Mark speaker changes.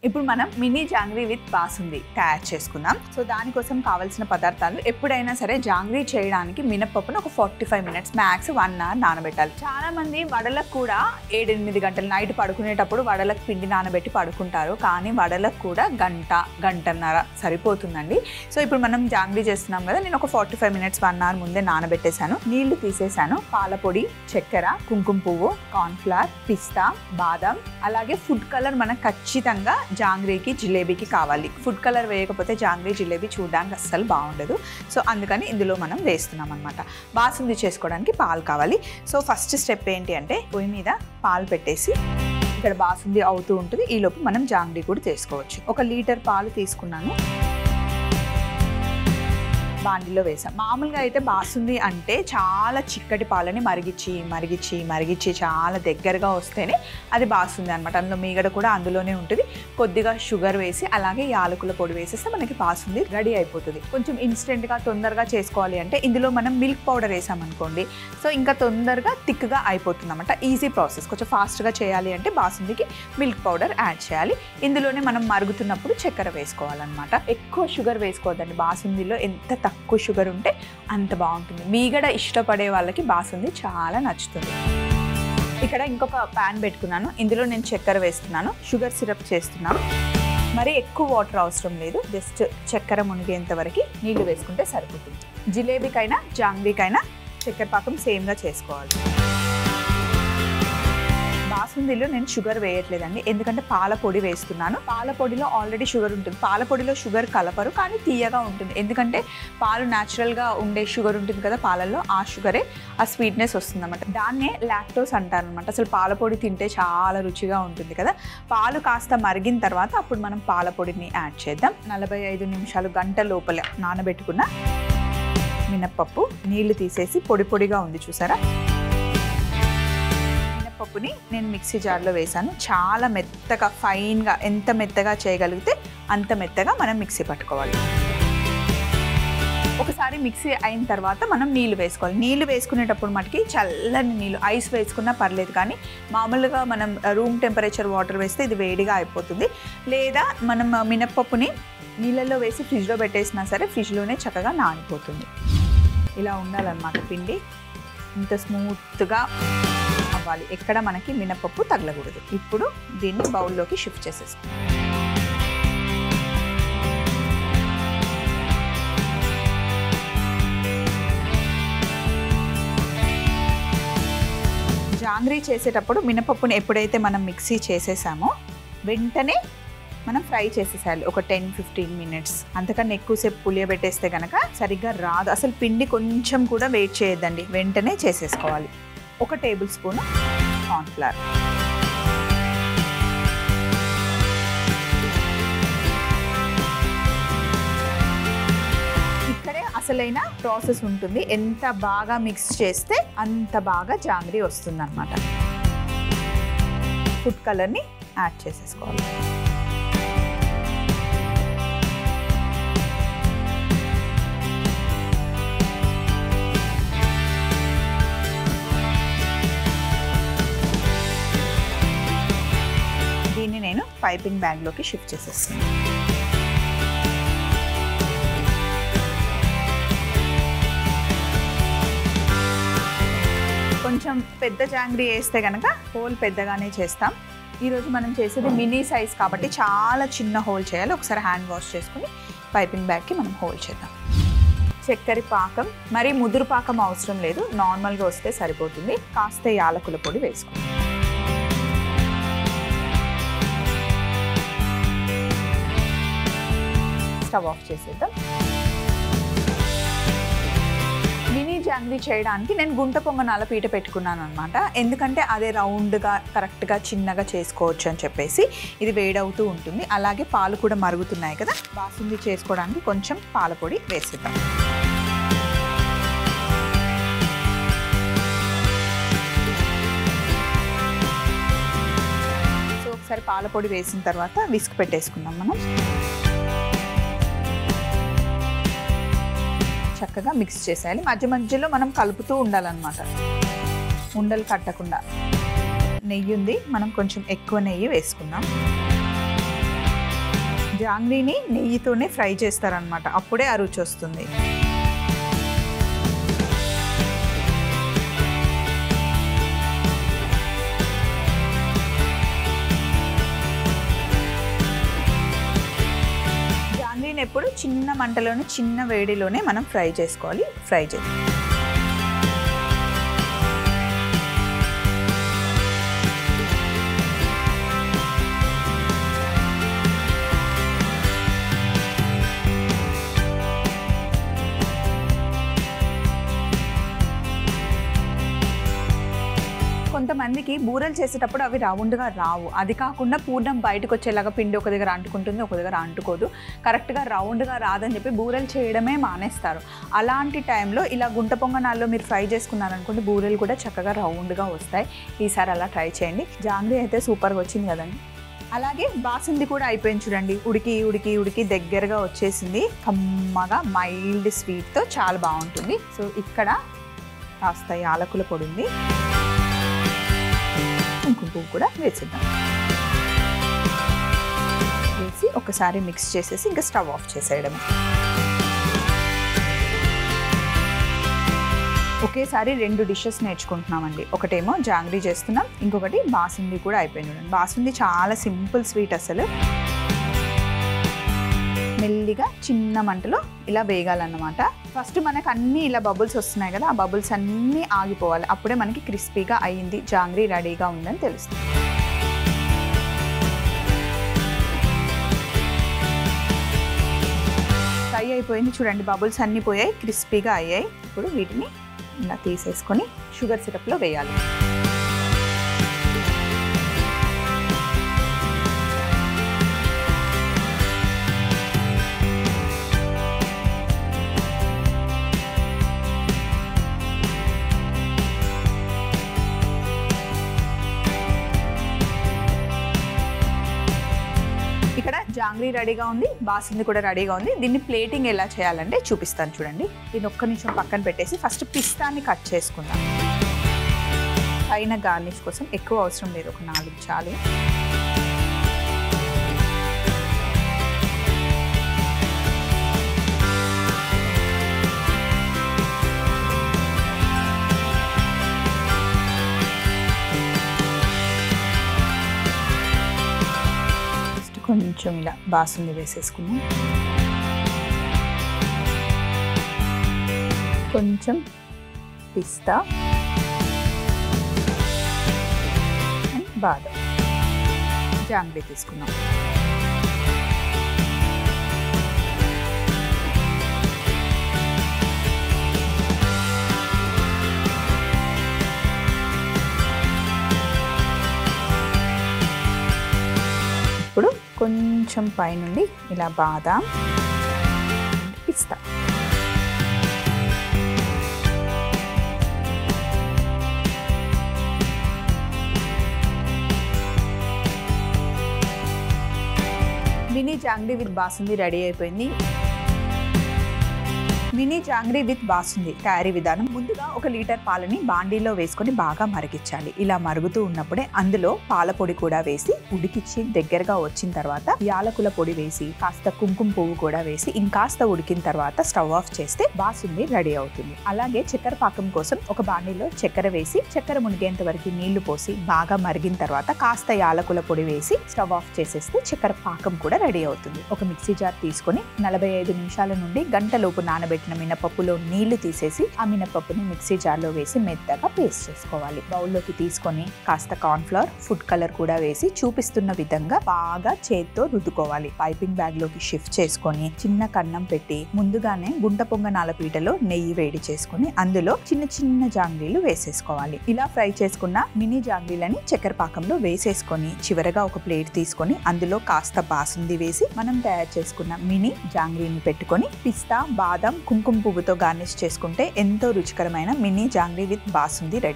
Speaker 1: ఇప్పుడు మనం mini jangri with basundi తయారు చేసుకుందాం. సో దానికోసం కావాల్సిన పదార్థాలు, ఎప్పుడైనా సరే జాంగ్రీ చేయడానికి మినపప్పును ఒక 45 minutes మ్యాక్స్ 1 hour నానబెట్టాలి. చాలా మంది వడలకు కూడా 7-8 గంటలు నైట్ పడుకునేటప్పుడు వడలకు పిండి నానబెట్టి పడుకుంటారు. కానీ వడలకు కూడా గంటన్నర సరిపోతుందండి. సో ఇప్పుడు మనం జాంగ్రీ చేస్తున్నాం కదా, నేను ఒక 45 minutes 1 hour ముందే నానబెట్టేశాను. నీళ్లు తీసేసాను. పాల పొడి, చక్కెర, కుంకుమ పువ్వు, కార్న్ఫ్లవర్, పిస్తా, బాదం, అలాగే ఫుడ్ కలర్ మనకు ఖచ్చితంగా జాంగ్రీకి జిలేబీకి కావాలి. ఫుడ్ కలర్ వేయకపోతే జాంగ్రీ జిలేబీ చూడడానికి అస్సలు బాగుండదు. సో అందుకని ఇందులో మనం వేస్తున్నాం అనమాట. బాసుంది చేసుకోవడానికి పాలు కావాలి. సో ఫస్ట్ స్టెప్ ఏంటి అంటే, పొయ్యి మీద పాలు పెట్టేసి ఇక్కడ బాసుంది అవుతూ ఉంటుంది. ఈలోపు మనం జాంగ్రీ కూడా చేసుకోవచ్చు. 1 లీటర్ పాలు తీసుకున్నాను, బాండిలో వేసాం. మామూలుగా అయితే బాసుంది అంటే చాలా చిక్కటి పాలని మరిగించి చాలా దగ్గరగా వస్తేనే అది బాసుంది అనమాట. అందులో మీగడ కూడా అందులోనే ఉంటుంది. కొద్దిగా షుగర్ వేసి అలాగే యాలకుల పొడి వేసేస్తే మనకి బాసుంది రెడీ అయిపోతుంది. కొంచెం ఇన్స్టెంట్గా తొందరగా చేసుకోవాలి అంటే ఇందులో మనం మిల్క్ పౌడర్ వేసామనుకోండి, సో ఇంకా తొందరగా థిక్గా అయిపోతుంది అనమాట. Easy process. కొంచెం ఫాస్ట్గా చేయాలి అంటే బాసుందికి మిల్క్ పౌడర్ యాడ్ చేయాలి. ఇందులోనే మనం మరుగుతున్నప్పుడు చక్కెర వేసుకోవాలన్నమాట. ఎక్కువ షుగర్ వేసుకోవద్దండి. బాసుందిలో ఎంత తక్కువ షుగర్ ఉంటే అంత బాగుంటుంది. మీగడ ఇష్టపడే వాళ్ళకి బాసుంది చాలా నచ్చుతుంది. ఇక్కడ ఇంకొక ప్యాన్ పెట్టుకున్నాను. ఇందులో నేను చక్కెర వేస్తున్నాను, షుగర్ సిరప్ చేస్తున్నాను. మరి ఎక్కువ వాటర్ అవసరం లేదు, జస్ట్ చక్కెర మునిగేంత వరకు నీళ్లు వేసుకుంటే సరిపోతుంది. జిలేబీకైనా జాంగ్రీకైనా చక్కెర పాకం సేమ్గా చేసుకోవాలి. బాసుందిలో నేను షుగర్ వేయట్లేదండి, ఎందుకంటే పాల పొడి వేస్తున్నాను. పాల పొడిలో ఆల్రెడీ షుగర్ ఉంటుంది. పాల పొడిలో షుగర్ కలపరు, కానీ తీయగా ఉంటుంది. ఎందుకంటే పాలు న్యాచురల్గా ఉండే షుగర్ ఉంటుంది కదా పాలల్లో, ఆ షుగరే ఆ స్వీట్నెస్ వస్తుంది అన్నమాట. దాన్నే లాక్టోస్ అంటారు అనమాట. అసలు పాల పొడి తింటే చాలా రుచిగా ఉంటుంది కదా. పాలు కాస్త మరిగిన తర్వాత అప్పుడు మనం పాల పొడిని యాడ్ చేద్దాం. 45 నిమిషాలు గంట లోపల నానబెట్టుకున్న మినప్పప్పు నీళ్లు తీసేసి పొడిగా ఉంది చూసారా. పప్పుని నేను మిక్సీ జార్లో వేసాను. చాలా మెత్తగా ఫైన్గా, ఎంత మెత్తగా చేయగలిగితే అంత మెత్తగా మనం మిక్సీ పట్టుకోవాలి. ఒకసారి మిక్సీ అయిన తర్వాత మనం నీళ్ళు వేసుకోవాలి. నీళ్ళు వేసుకునేటప్పుడు మటుకి చల్లని నీళ్ళు, ఐస్ వేసుకున్నా పర్లేదు, కానీ మామూలుగా మనం రూమ్ టెంపరేచర్ వాటర్ వేస్తే ఇది వేడిగా అయిపోతుంది. లేదా మనం మినప్పప్పుని నీళ్ళల్లో వేసి ఫ్రిడ్జ్లో పెట్టేసినా సరే ఫ్రిడ్జ్లోనే చక్కగా నానిపోతుంది. ఇలా ఉండాలన్నమాట పిండి. ఇంత స్మూత్గా అవ్వాలి, ఎక్కడ మనకి మినపప్పు తగలకూడదు. ఇప్పుడు దీన్ని బౌల్లోకి షిఫ్ట్ చేసేస్తాం. జాంగ్రీ చేసేటప్పుడు మినపప్పుని ఎప్పుడైతే మనం మిక్సీ చేసేసామో వెంటనే మనం ఫ్రై చేసేసాలి. ఒక 10-15 minutes. అంతకన్నా ఎక్కువసేపు పులియబెట్టేస్తే కనుక సరిగ్గా రాదు. అసలు పిండి కొంచెం కూడా వెయిట్ చేయొద్దండి, వెంటనే చేసేసుకోవాలి. 1 టేబుల్ స్పూన్ కార్న్ఫ్లవర్, ఇక్కడే అసలైన ప్రాసెస్ ఉంటుంది. ఎంత బాగా మిక్స్ చేస్తే అంత బాగా జాంగ్రీ వస్తుంది అన్నమాట. ఫుడ్ కలర్ని యాడ్ చేసేసుకోవాలి. దీన్ని నేను పైపింగ్ బ్యాగ్లోకి షిఫ్ట్ చేసేస్తాను. కొంచెం పెద్ద జాంగ్రీ వేస్తే కనుక హోల్ పెద్దగానే చేస్తాం. ఈరోజు మనం చేసేది మినీ సైజ్ కాబట్టి చాలా చిన్న హోల్ చేయాలి. ఒకసారి హ్యాండ్ వాష్ చేసుకుని పైపింగ్ బ్యాగ్కి మనం హోల్ చేద్దాం. చక్కెర పాకం, మరి ముదురు పాకం అవసరం లేదు, నార్మల్గా వస్తే సరిపోతుంది. కాస్త యాలకుల పొడి వేసుకోండి. స్టవ్ ఆఫ్ చేసేద్దాం. మినీ జాంగ్రీ చేయడానికి నేను గుంట పొంగనాల పీట పెట్టుకున్నాను అనమాట. ఎందుకంటే అదే రౌండ్గా కరెక్ట్గా చిన్నగా చేసుకోవచ్చు అని చెప్పేసి. ఇది వేడవుతూ ఉంటుంది, అలాగే పాలు కూడా మరుగుతున్నాయి కదా. బాసుంది చేసుకోవడానికి కొంచెం పాల పొడి వేసేద్దాం. సో ఒకసారి పాల పొడి వేసిన తర్వాత విస్క్ పెట్టేసుకుందాం మనం. చక్కగా మిక్స్ చేసేయాలి. మధ్య మధ్యలో మనం కలుపుతూ ఉండాలన్నమాట, ఉండలు కట్టకుండా. నెయ్యి ఉంది, మనం కొంచెం ఎక్కువ నెయ్యి వేసుకుందాం. జాంగ్రీని నెయ్యితోనే ఫ్రై చేస్తారనమాట, అప్పుడే ఆ రుచి వస్తుంది. జాంగ్రీని ఎప్పుడు చిన్న మంటలోనే చిన్న వేడిలోనే మనం ఫ్రై చేసుకోవాలి. ఫ్రై చేయాలి. కొంతమందికి బూరెలు చేసేటప్పుడు అవి రౌండ్గా రావు. అది కాకుండా పూర్ణం బయటకు వచ్చేలాగా పిండి ఒక దగ్గర అంటుకుంటుంది, ఒక దగ్గర అంటుకోదు. కరెక్ట్గా రౌండ్గా రాదని చెప్పి బూరెలు చేయడమే మానేస్తారు. అలాంటి టైంలో ఇలా గుంట పొంగనాల్లో మీరు ఫ్రై చేసుకున్నారనుకోండి, బూరెలు కూడా చక్కగా రౌండ్గా వస్తాయి. ఈసారి అలా ట్రై చేయండి. జాంగ్రీ అయితే సూపర్గా వచ్చింది కదండి. అలాగే బాసుంది కూడా అయిపోయింది చూడండి. ఉడికి ఉడికి ఉడికి దగ్గరగా వచ్చేసింది. కమ్మగా మైల్డ్ స్వీట్తో చాలా బాగుంటుంది. సో ఇక్కడ కాస్త యాలకుల పొడి ఉంది, కుంకుమ పువ్వు కూడా వేసేద్దాం. వేసి ఒకసారి మిక్స్ చేసేసి ఇంకా స్టవ్ ఆఫ్ చేసేయడం. ఒకేసారి 2 డిషెస్ నేర్చుకుంటున్నామండి. ఒకటేమో జాంగ్రీ చేస్తున్నాం, ఇంకొకటి బాసుంది కూడా అయిపోయింది చూడండి. బాసుంది చాలా సింపుల్ స్వీట్. అసలు మెల్లిగా చిన్న మంటలో ఇలా వేగాలన్నమాట. ఫస్ట్ మనకు అన్నీ ఇలా బబుల్స్ వస్తున్నాయి కదా, ఆ బబుల్స్ అన్నీ ఆగిపోవాలి. అప్పుడే మనకి క్రిస్పీగా అయ్యింది, జాంగ్రీ రెడీగా ఉందని తెలుస్తుంది. ఫ్రై అయిపోయింది చూడండి. బబుల్స్ అన్నీ పోయాయి, క్రిస్పీగా అయ్యాయి. ఇప్పుడు వీటిని ఇలా తీసేసుకొని షుగర్ సిరప్లో వేయాలి. ఇక్కడ జాంగ్రీ రెడీగా ఉంది, బాసుంది కూడా రెడీగా ఉంది. దీన్ని ప్లేటింగ్ ఎలా చేయాలంటే చూపిస్తాను చూడండి. దీన్ని ఒక్క నిమిషం పక్కన పెట్టేసి ఫస్ట్ పిస్తాని కట్ చేసుకుందాం. పైన గార్నిష్ కోసం ఎక్కువ అవసరం లేదు, ఒక 4 చాలు. కొంచెం ఇలా బాసుంది వేసేసుకున్నాం. కొంచెం పిస్తా అండ్ బాదం, జాంగ్రీ తీసుకున్నాం. ఇప్పుడు కొంచెం పైనుండి ఇలా బాదాం పిస్తా. Mini jangri with basundi ready అయిపోయింది. మినీ జాంగ్రీ విత్ బాసుంది తయారీ విధానం. ముందుగా 1 లీటర్ పాలని బాండీలో వేసుకొని బాగా మరిగించాలి. ఇలా మరుగుతూ ఉన్నప్పుడే అందులో పాల పొడి కూడా వేసి ఉడికిచ్చి దగ్గరగా వచ్చిన తర్వాత యాలకుల పొడి వేసి కాస్త కుంకుమ పువ్వు కూడా వేసి ఇంకాస్త ఉడికిన తర్వాత స్టవ్ ఆఫ్ చేస్తే బాసుంది రెడీ అవుతుంది. అలాగే చక్కెర పాకం కోసం ఒక బాండీలో చక్కెర వేసి చక్కెర మునిగేంత వరకు నీళ్లు పోసి బాగా మరిగిన తర్వాత కాస్త యాలకుల పొడి వేసి స్టవ్ ఆఫ్ చేసేస్తే చక్కెర పాకం కూడా రెడీ అవుతుంది. ఒక మిక్సీ జార్ తీసుకొని 45 నిమిషాల నుండి గంటలోపు నానబెట్టిన మినపప్పులో నీళ్లు తీసేసి ఆ మినపప్పుని మిక్సీ జార్లో వేసి మెత్తగా పేస్ట్ చేసుకోవాలి. బౌల్లోకి తీసుకొని కాస్త కార్న్ ఫ్లోర్, ఫుడ్ కలర్ కూడా వేసి చూపిస్తున్న విధంగా బాగా చేత్తో రుద్దుకోవాలి. పైపింగ్ బ్యాగ్ లోకి షిఫ్ట్ చేసుకొని చిన్న కన్నం పెట్టి ముందుగానే గుంట పొంగనాల పీటలో నెయ్యి వేడి చేసుకొని అందులో చిన్న చిన్న జాంగ్రీలు వేసేసుకోవాలి. ఇలా ఫ్రై చేసుకున్న మినీ జాంగ్రీలని చక్కెర పాకంలో వేసేసుకొని చివరగా ఒక ప్లేట్ తీసుకొని అందులో కాస్త బాసుంది వేసి మనం తయారు చేసుకున్న మినీ జాంగ్రీని పెట్టుకొని పిస్తా, బాదం, కుంకుమ పువ్వుతో గార్నిష్ చేసుకుంటే ఎంతో రుచికరమైన mini jangri with basundi ready.